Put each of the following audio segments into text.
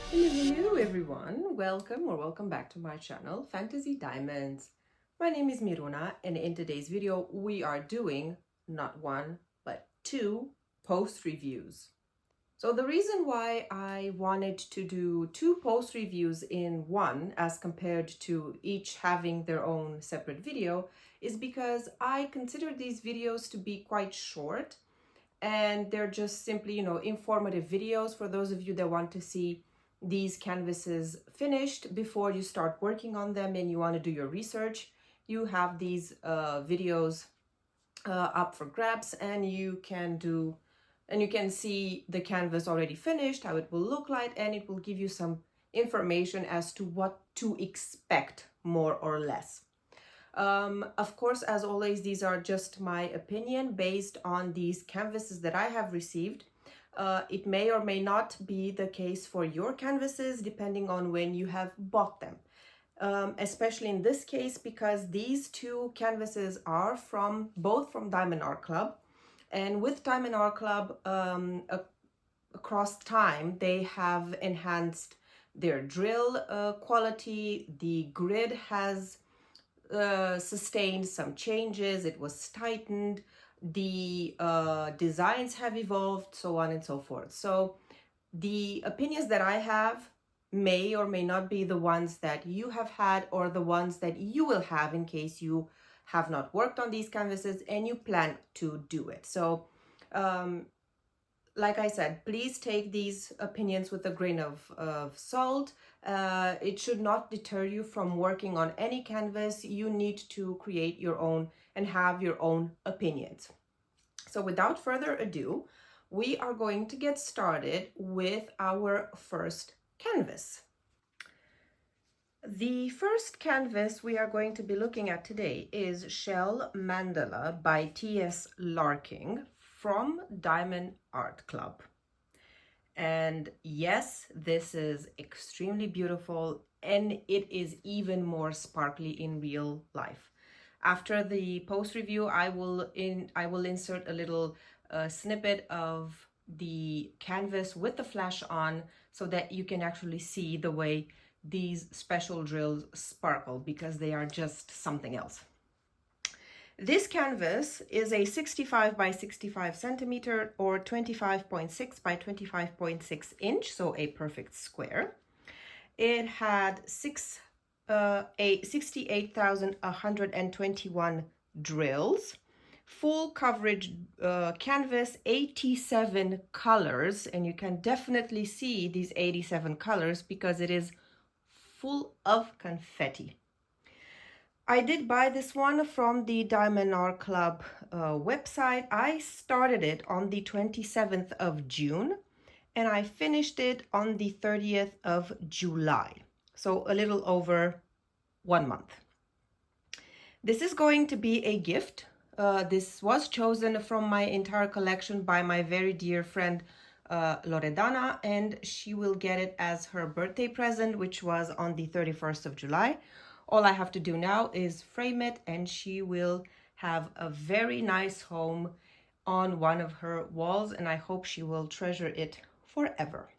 Hello everyone, welcome back to my channel, Fantasy Diamonds. My name is Miruna, and in today's video we are doing not one but two post reviews. So the reason why I wanted to do two post reviews in one as compared to each having their own separate video is because I consider these videos to be quite short, and they're just simply, informative videos for those of you that want to see these canvases finished before you start working on them and you want to do your research. You have these videos up for grabs, and you can see the canvas already finished, how it will look like, and it will give you some information as to what to expect, more or less. Of course, as always, these are just my opinion based on these canvases that I have received. It may or may not be the case for your canvases, depending on when you have bought them. Especially in this case, because these two canvases are both from Diamond Art Club. And with Diamond Art Club, across time, they have enhanced their drill quality. The grid has sustained some changes. It was tightened. The designs have evolved, so on and so forth. So the opinions that I have may or may not be the ones that you have had, or the ones that you will have in case you have not worked on these canvases and you plan to do it. So like I said, please take these opinions with a grain of salt. It should not deter you from working on any canvas. You need to create your own and have your own opinions. So without further ado, we are going to get started with our first canvas. The first canvas we are going to be looking at today is Shell Mandala by T.S.Larking from Diamond Art Club. And yes, this is extremely beautiful, and it is even more sparkly in real life. After the post review, I will insert a little snippet of the canvas with the flash on, so that you can actually see the way these special drills sparkle, because they are just something else. This canvas is a 65 by 65 centimeter or 25.6 by 25.6 inch, so a perfect square. It had 68,121 drills, full coverage canvas, 87 colors, and you can definitely see these 87 colors because it is full of confetti. I did buy this one from the Diamond Art Club website. I started it on the 27th of June, and I finished it on the 30th of July. So a little over 1 month. This is going to be a gift. This was chosen from my entire collection by my very dear friend Loredana, and she will get it as her birthday present, which was on the 31st of July. All I have to do now is frame it, and she will have a very nice home on one of her walls, and I hope she will treasure it forever.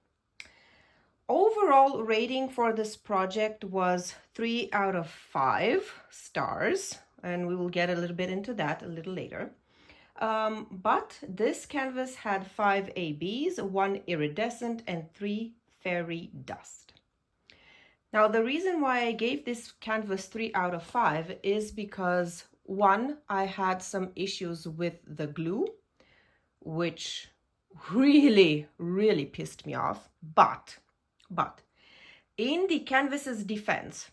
Overall rating for this project was 3 out of 5 stars, and we will get a little bit into that a little later. But this canvas had 5 ABs, 1 iridescent, and 3 fairy dust. Now, the reason why I gave this canvas 3 out of 5 is because, one, I had some issues with the glue, which really, really pissed me off. But in the canvas's defense,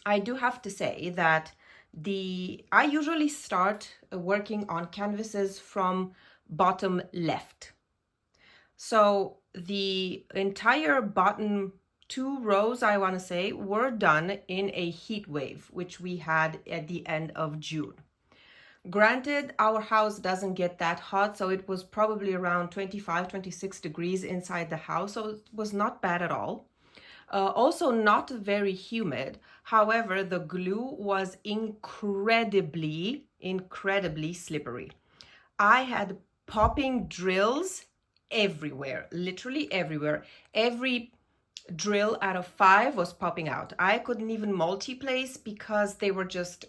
I do have to say that I usually start working on canvases from bottom left. So the entire bottom 2 rows, I want to say, were done in a heat wave, which we had at the end of June. Granted, our house doesn't get that hot, so it was probably around 25, 26 degrees inside the house, so it was not bad at all. Also not very humid. However, the glue was incredibly slippery. I had popping drills everywhere, literally everywhere. Every drill out of 5 was popping out. I couldn't even multi-place because they were just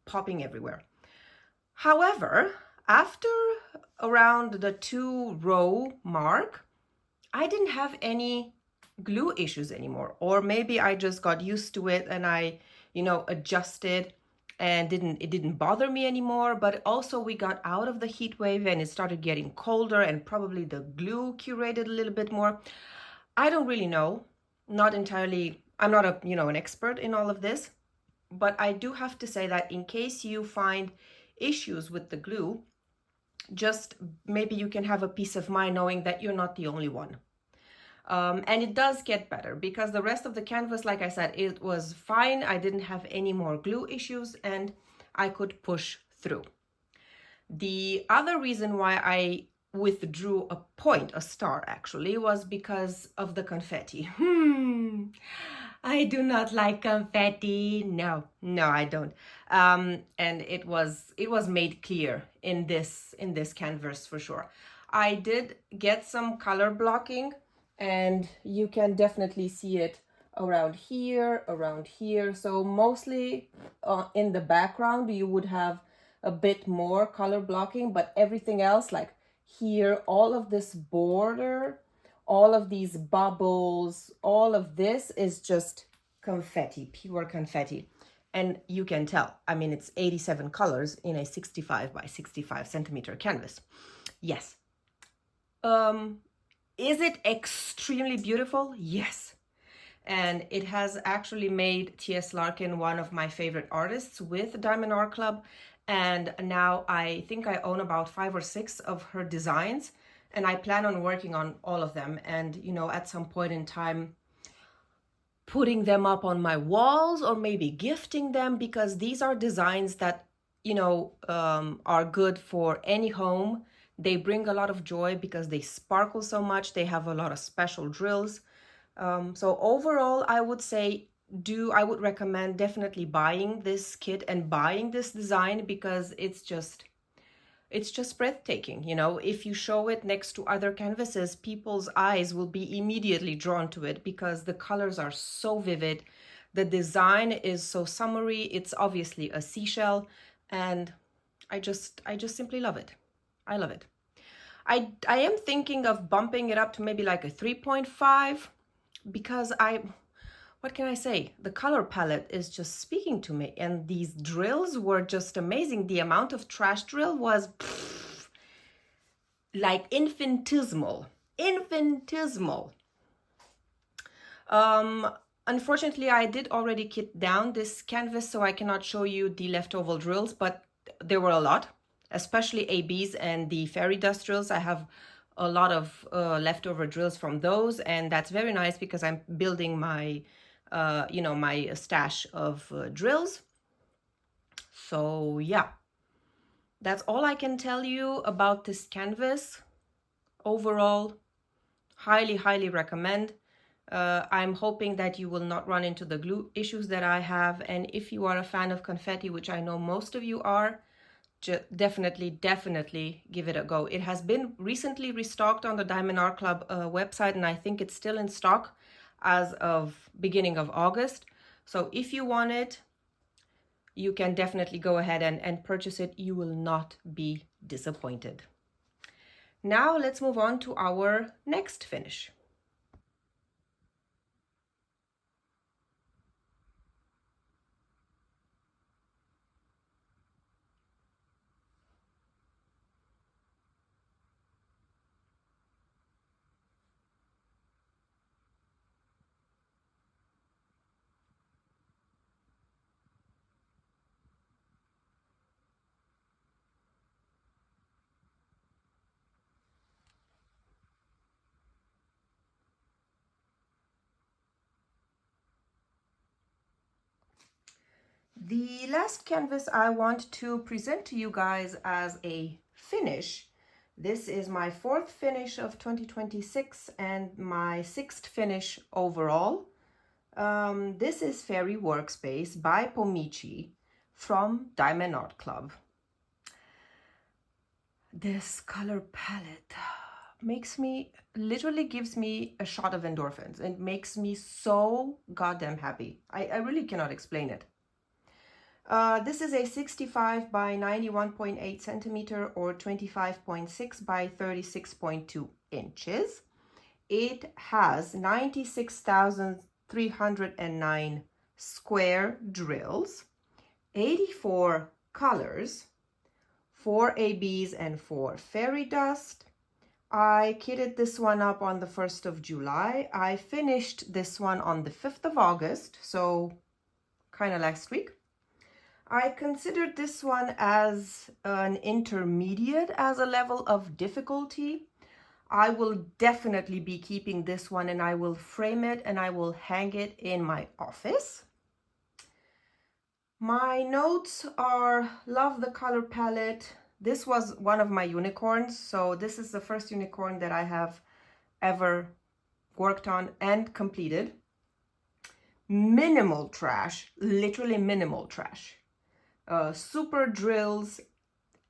popping everywhere. However, after around the 2-row mark, I didn't have any glue issues anymore. Or maybe I just got used to it and I, adjusted and it didn't bother me anymore. But also we got out of the heat wave and it started getting colder and probably the glue curated a little bit more. I don't really know. Not entirely, I'm not an expert in all of this, but I do have to say that in case you find issues with the glue, just maybe you can have a peace of mind knowing that you're not the only one. And it does get better because the rest of the canvas, like I said, it was fine. I didn't have any more glue issues and I could push through. The other reason why I withdrew a star actually, was because of the confetti. I do not like confetti. No, I don't. And it was made clear in this canvas for sure. I did get some color blocking and you can definitely see it around here. So mostly in the background you would have a bit more color blocking, but everything else, like here, all of this border, all of these bubbles, all of this is just confetti, pure confetti. And you can tell, I mean, it's 87 colors in a 65 by 65 centimeter canvas. Yes. Is it extremely beautiful? Yes. And it has actually made T.S.Larking one of my favorite artists with Diamond Art Club. And now I think I own about 5 or 6 of her designs, and I plan on working on all of them. And, at some point in time, putting them up on my walls or maybe gifting them, because these are designs that, are good for any home. They bring a lot of joy because they sparkle so much. They have a lot of special drills. So overall, I would say I would recommend definitely buying this kit and buying this design because it's just breathtaking. If you show it next to other canvases, people's eyes will be immediately drawn to it because the colors are so vivid. The design is so summery. It's obviously a seashell, and I just simply love it. I love it. I am thinking of bumping it up to maybe like a 3.5 because what can I say? The color palette is just speaking to me, and these drills were just amazing. The amount of trash drill was like infinitesimal. Unfortunately, I did already kit down this canvas, so I cannot show you the leftover drills, but there were a lot, especially ABs and the fairy dust drills. I have a lot of leftover drills from those, and that's very nice because I'm building my my stash of drills. So yeah, that's all I can tell you about this canvas. Overall, highly recommend. I'm hoping that you will not run into the glue issues that I have, and if you are a fan of confetti, which I know most of you are, definitely give it a go. It has been recently restocked on the Diamond Art Club website, and I think it's still in stock as of beginning of August. So if you want it, you can definitely go ahead and purchase it. You will not be disappointed. Now let's move on to our next finish. The last canvas I want to present to you guys as a finish. This is my 4th finish of 2026 and my 6th finish overall. This is Fairy Workspace by Pomiechi from Diamond Art Club. This color palette, literally gives me a shot of endorphins. It makes me so goddamn happy. I really cannot explain it. This is a 65 by 91.8 centimeter or 25.6 by 36.2 inches. It has 96,309 square drills, 84 colors, 4 ABs and 4 fairy dust. I kitted this one up on the 1st of July. I finished this one on the 5th of August, so kind of last week. I considered this one as an intermediate as a level of difficulty. I will definitely be keeping this one, and I will frame it and I will hang it in my office. My notes are love the color palette. This was one of my unicorns, so this is the first unicorn that I have ever worked on and completed. Minimal trash, literally minimal trash. Super drills,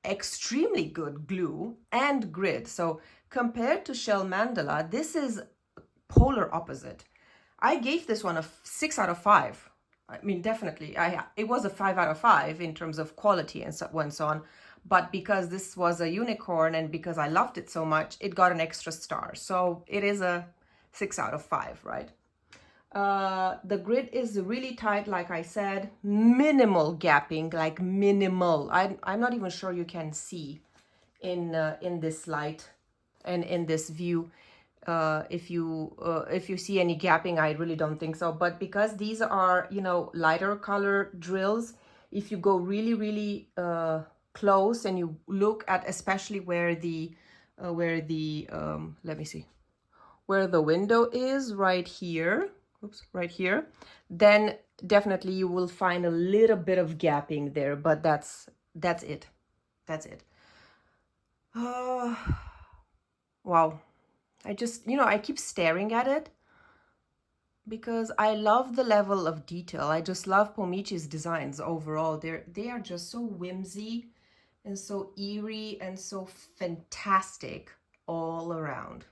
extremely good glue and grid. So compared to Shell Mandala, this is polar opposite. I gave this one a 6 out of 5. I mean, definitely, it was a 5 out of 5 in terms of quality and so on. But because this was a unicorn and because I loved it so much, it got an extra star. So it is a 6 out of 5, right? The grid is really tight, like I said, minimal gapping, like minimal. I'm not even sure you can see in this light and in this view. If you see any gapping, I really don't think so. But because these are, you know, lighter color drills, if you go really close and you look at especially where the let me see, where the window is right here. Oops, right here, then definitely you will find a little bit of gapping there, but that's it. That's it. Wow. I just, you know, I keep staring at it because I love the level of detail. I just love Pomiechi's designs overall. They are just so whimsy and so eerie and so fantastic all around.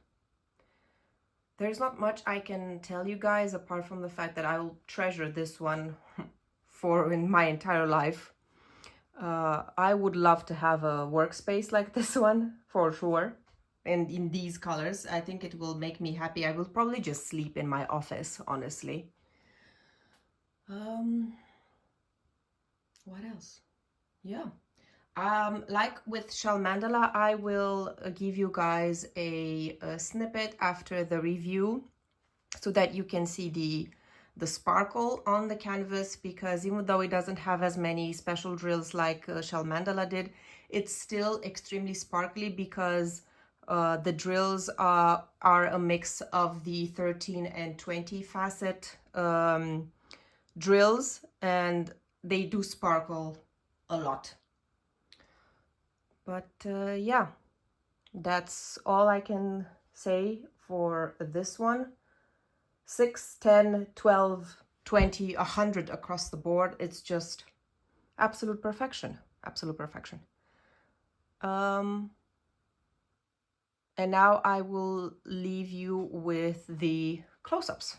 There's not much I can tell you guys apart from the fact that I will treasure this one for in my entire life. I would love to have a workspace like this one for sure. And in these colors, I think it will make me happy. I will probably just sleep in my office, honestly. What else? Yeah. Like with Shell Mandala, I will give you guys a snippet after the review so that you can see the sparkle on the canvas, because even though it doesn't have as many special drills like Shell Mandala did, it's still extremely sparkly because the drills are a mix of the 13 and 20 facet drills, and they do sparkle a lot. But yeah, that's all I can say for this one. 6, 10, 12, 20, 100 across the board. It's just absolute perfection. Absolute perfection. And now I will leave you with the close-ups.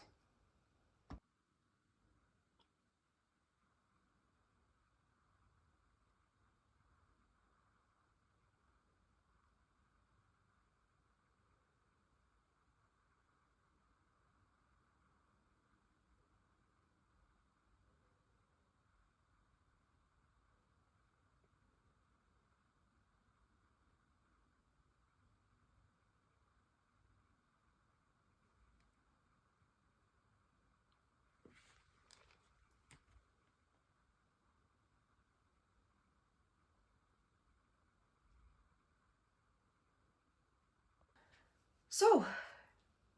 So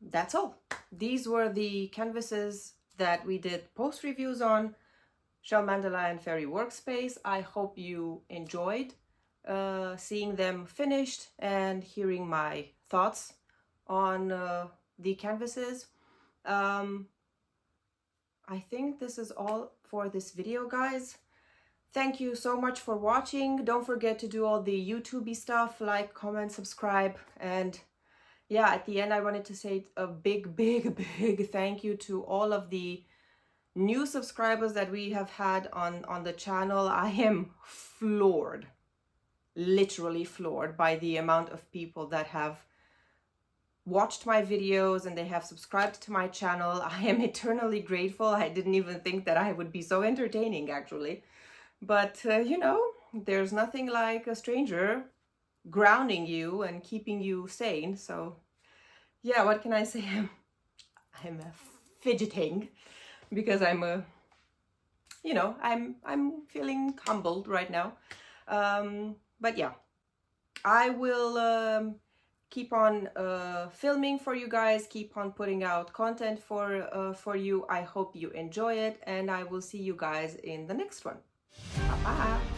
that's all. These were the canvases that we did post reviews on, Shell Mandala and Fairy Workspace. I hope you enjoyed seeing them finished and hearing my thoughts on the canvases. I think this is all for this video, guys. Thank you so much for watching. Don't forget to do all the YouTubey stuff, like, comment, subscribe, and yeah, at the end, I wanted to say a big, big, big thank you to all of the new subscribers that we have had on the channel. I am floored, literally floored by the amount of people that have watched my videos and they have subscribed to my channel. I am eternally grateful. I didn't even think that I would be so entertaining, actually. But, you know, there's nothing like a stranger grounding you and keeping you sane. So, yeah, what can I say? I'm fidgeting because I'm feeling humbled right now. But yeah, I will keep on filming for you guys, keep on putting out content for you. I hope you enjoy it, and I will see you guys in the next one. Bye-bye.